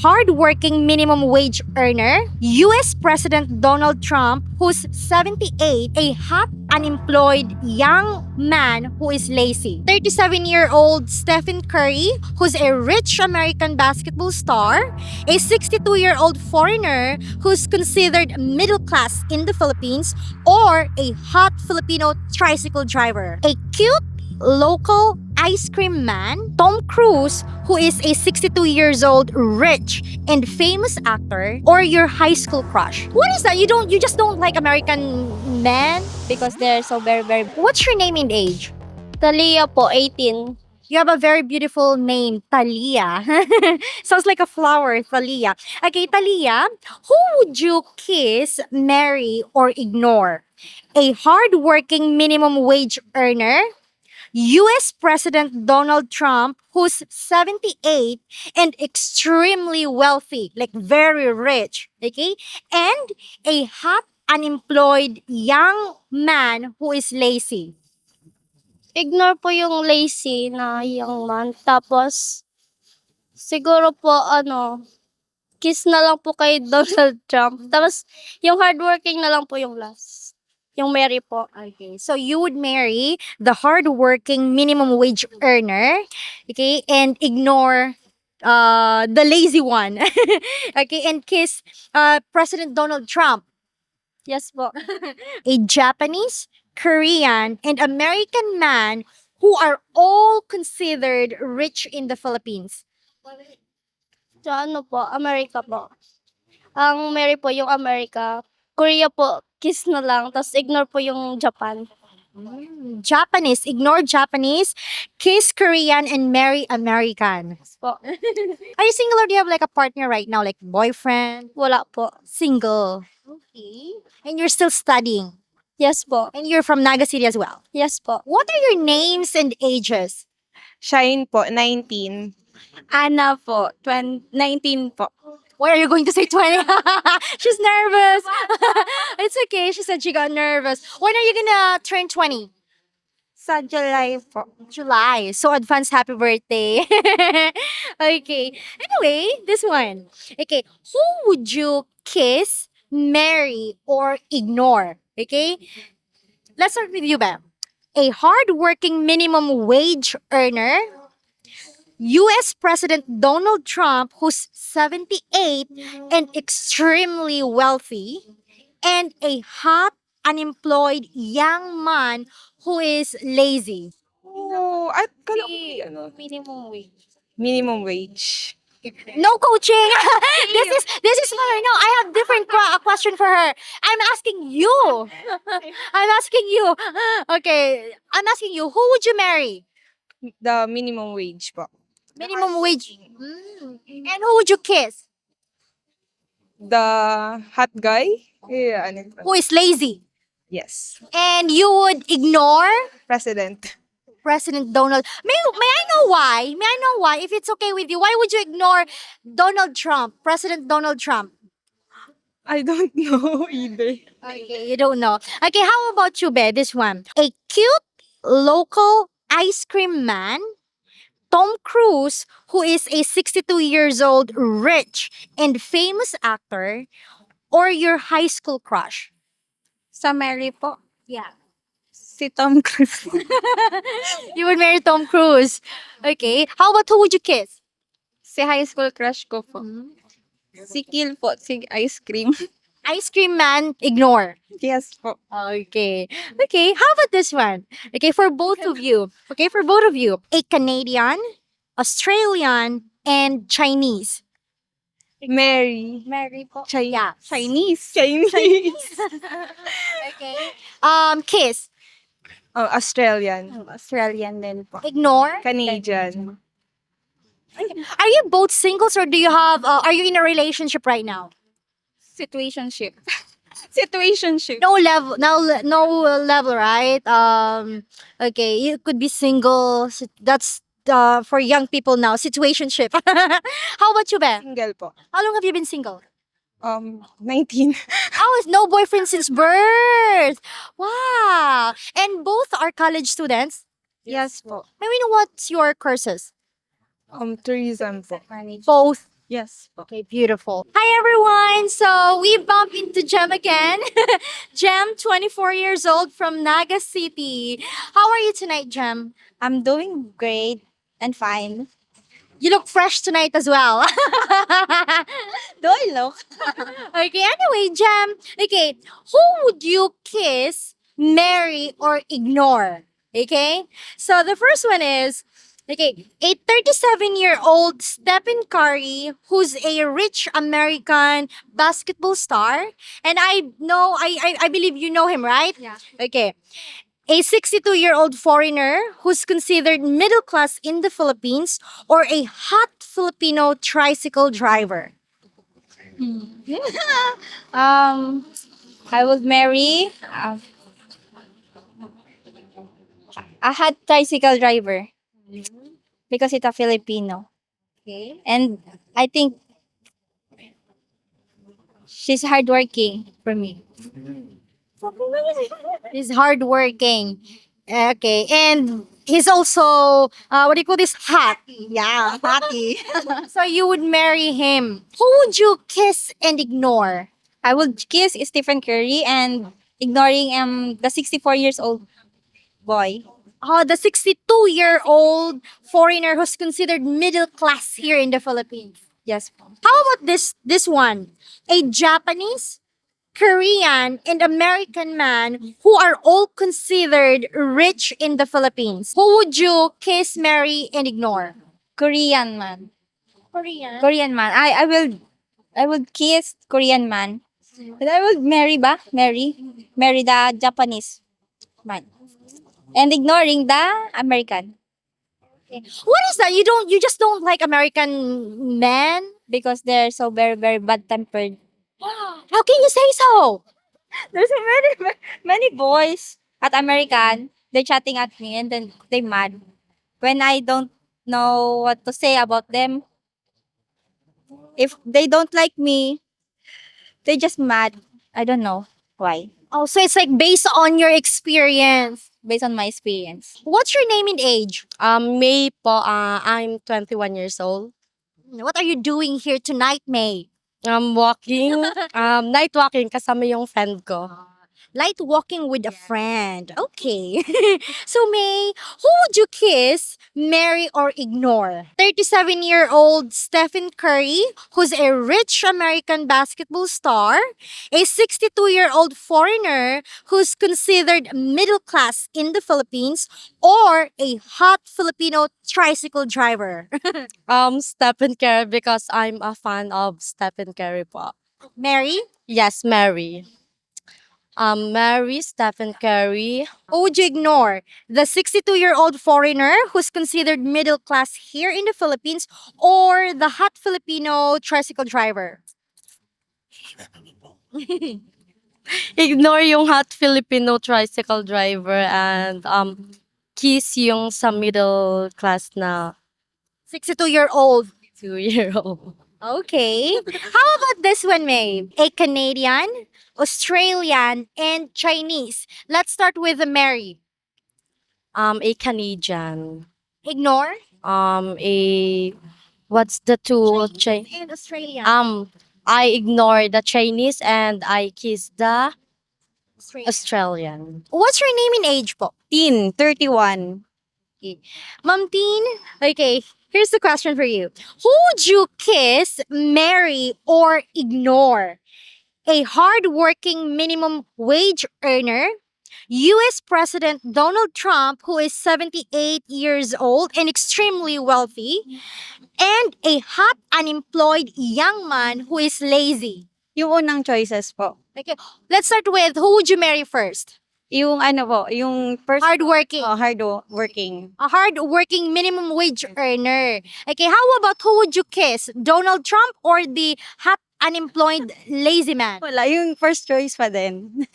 hardworking minimum wage earner, US President Donald Trump, who's 78, a hot unemployed young man who is lazy. 37-year-old Stephen Curry, who's a rich American basketball star, a 62-year-old foreigner who's considered middle class in the Philippines, or a hot Filipino tricycle driver. A cute local ice cream man, Tom Cruise, who is a 62 years old rich and famous actor, or your high school crush. What is that? You just don't like American men? Because they're so very. What's your name and age? Talia po, 18. You have a very beautiful name, Talia. Sounds like a flower, Talia. Okay, Talia, who would you kiss, marry, or ignore? A hardworking minimum wage earner, US President Donald Trump, who's 78 and extremely wealthy, like very rich, okay? And a hot, unemployed young man who is lazy. Ignore po yung lazy na young man. Tapos, siguro po, kiss na lang po kay Donald Trump. Tapos, yung hardworking na lang po yung last. Yung Mary po. Okay, so you would marry the hardworking minimum wage earner, okay, and ignore the lazy one, okay, and kiss President Donald Trump. Yes po. A Japanese, Korean, and American man who are all considered rich in the Philippines. So, po, America po. Ang Mary po, yung America. Korea po, kiss na lang. Tapos, ignore po yung Japan. Japanese, ignore Japanese, kiss Korean, and marry American. Yes po. Are you single or do you have like a partner right now, like boyfriend? Wala po. Single. Okay. And you're still studying. Yes po. And you're from Naga City as well. Yes po. What are your names and ages? Shine po, 19. Ana po, 19 po. Why are you going to say 20? She's nervous. It's okay. She said she got nervous. When are you gonna turn 20? Sa July po. July. So advance happy birthday. Okay. Anyway, this one. Okay. Who would you kiss, marry, or ignore? Okay. Let's start with you, Bam. A hardworking minimum wage earner, US President Donald Trump, who's 78 and extremely wealthy, and a hot, unemployed young man who is lazy. Oh, at kala ko, Minimum wage. minimum wage. No coaching. This is for her. No, I have different question for her. I'm asking you. I'm asking you. Okay, I'm asking you. Who would you marry? The minimum wage po. Minimum wage. And who would you kiss? The hot guy? Yeah, ano po? Who is lazy? Yes. And you would ignore President. President Donald. May I know why? May I know why? If it's okay with you, why would you ignore Donald Trump, President Donald Trump? I don't know either. Okay, you don't know. Okay, how about you, Be? This one. A cute local ice cream man, Tom Cruise, who is a 62 years old rich and famous actor, or your high school crush? Sa Mary po. Yeah. Si Tom Cruise. You would marry Tom Cruise. Okay. How about who would you kiss? Si high school crush ko po. Si Kill po, si ice cream. Ice cream man, ignore. Yes po. Okay. Okay, how about this one? Okay, for both of you. Okay, for both of you. A Canadian, Australian, and Chinese. Mary. Mary po. Yeah. Chinese. Chinese. Okay. Kiss. Oh, Australian. Australian din po. Ignore. Canadian. Are you both singles or do you have are you in a relationship right now? Situationship. Situationship. No level, no level, right? Okay, you could be single. That's for young people now. Situationship. How about you, Ben? Single po. How long have you been single? 19. Oh, it's no boyfriend since birth. Wow. And both are college students. Yes po. May we know what's your courses? Tourism po. Both Yes. Okay, beautiful. Hi everyone! So we bump into Jem again. Jem, 24 years old from Naga City. How are you tonight, Jem? I'm doing great and fine. You look fresh tonight as well. Do I look? Okay, anyway, Jem. Okay, who would you kiss, marry, or ignore? Okay, so the first one is okay, a 37-year-old Stephen Curry who's a rich American basketball star. And I believe you know him, right? Yeah. Okay. A 62-year-old foreigner who's considered middle class in the Philippines, or a hot Filipino tricycle driver. um, I would marry a hot tricycle driver because it's a Filipino. Okay. And I think she's hardworking for me. He's hardworking. Okay, and he's also what do you call this? Hot. Yeah, happy. So you would marry him. Who would you kiss and ignore? I would kiss Stephen Curry and ignoring the 64 years old boy. Oh, the 62-year-old foreigner who's considered middle class here in the Philippines. Yes. How about this one? A Japanese, Korean, and American man who are all considered rich in the Philippines. Who would you kiss, marry, and ignore? Korean man. Korean. Korean man. I would kiss Korean man. But I would marry the Japanese man. And ignoring the American What is that? You just don't like American men? because they're so very very bad tempered. How can you say so? There's so many boys at American. They're chatting at me and then they mad when I don't know what to say about them. If they don't like me, they just mad. I don't know why. Oh, so it's like based on your experience. Based on my experience. What's your name and age? May po, I'm 21 years old. What are you doing here tonight, May? I'm walking, night walking kasama yung friend ko. Light walking with a friend. Okay. So, May, who would you kiss, marry, or ignore? 37-year-old Stephen Curry, who's a rich American basketball star, a 62-year-old foreigner who's considered middle class in the Philippines, or a hot Filipino tricycle driver. Stephen Curry because I'm a fan of Stephen Curry po. Mary, Yes, Mary. Mary, Stephen Curry. who would you ignore? The 62-year-old foreigner who's considered middle class here in the Philippines, or the hot Filipino tricycle driver? Ignore yung hot Filipino tricycle driver and kiss yung sa middle class na 62-year-old. 2-year-old. Okay. How about this one, May? A Canadian, Australian, and Chinese. Let's start with the Mary. A Canadian. Ignore. What's the two? And Australian. I ignore the Chinese and I kiss the Australian. Australian. What's your name and age po? Teen, 31. Ma'am Teen, okay, here's the question for you. Who would you kiss, marry, or ignore? A hardworking minimum wage earner, US President Donald Trump, who is 78 years old and extremely wealthy, and a hot unemployed young man who is lazy. Yung unang choices po. Okay, let's start with who would you marry first? Yung ano po, yung first Hardworking. hardworking. A hard-working minimum wage earner. Okay, how about who would you kiss? Donald Trump or the hot unemployed lazy man? Wala, yung first choice pa din.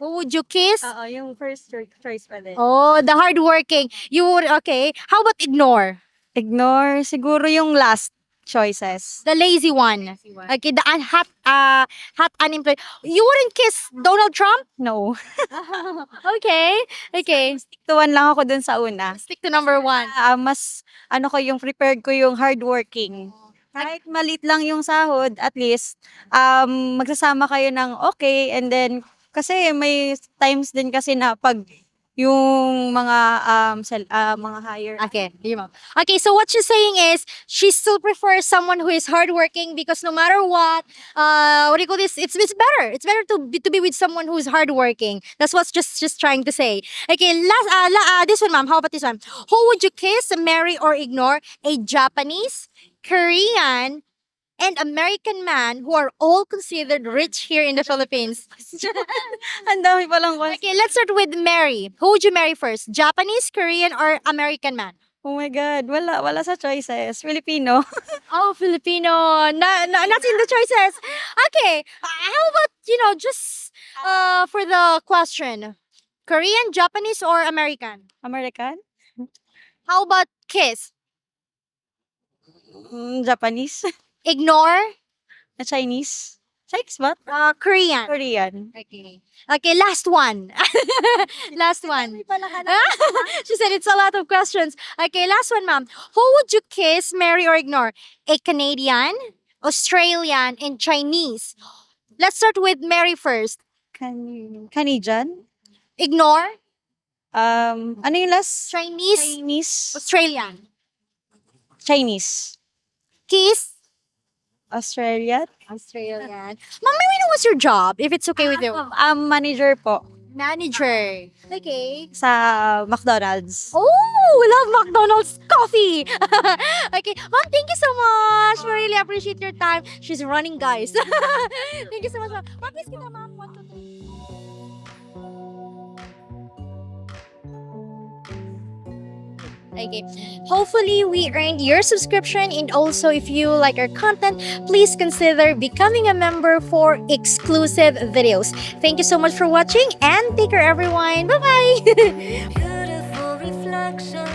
Who would you kiss? Oo, yung first choice pa din. Oh, the hardworking. You would, okay. How about ignore? Ignore siguro yung last choices. The lazy one. Okay, the hot unemployed. You wouldn't kiss Donald Trump? No. Okay. Okay. Tuwan lang ako dun sa una. Stick to number one. Mas ano ko yung prepared ko yung hardworking. Kahit maliit lang yung sahod, at least, magsasama kayo ng okay, and then, kasi may times din kasi na pag yung mga, mga higher. Okay, yun, ma'am. Okay, so what she's saying is she still prefers someone who is hardworking because no matter what do you call this? It's better. It's better to be with someone who's hardworking. That's what's just trying to say. Okay, this one, ma'am. How about this one? Who would you kiss, marry, or ignore? A Japanese, Korean, and American man who are all considered rich here in the Philippines. Ang dami palang Okay, let's start with Mary. Who would you marry first? Japanese, Korean, or American man? Oh my God, wala sa choices. Filipino. Oh, Filipino. Not in the choices. Okay, how about, just for the question? Korean, Japanese, or American? American? How about kiss? Japanese? Ignore? Chinese? Chinese ba? Korean. Korean. Okay. Okay, last one. Last one. She said it's a lot of questions. Okay, last one, ma'am. Who would you kiss, marry, or ignore? A Canadian, Australian, and Chinese. Let's start with Mary first. Canadian? Ignore? Ano yung last? Chinese, Chinese? Australian. Chinese. Kiss? Australian? Australian. Ma'am, may we know what's your job, if it's okay with you? Manager po Manager. Okay. sa McDonald's. Oh, we love McDonald's coffee. Okay, ma'am, thank you so much. We really appreciate your time. She's running, guys. Thank you so much, ma'am. Ma'am, please kita, ma'am. 1, 2, 3. Okay. Hopefully, we earned your subscription, and also, if you like our content, please consider becoming a member for exclusive videos. Thank you so much for watching, and take care, everyone. Bye bye. Beautiful reflection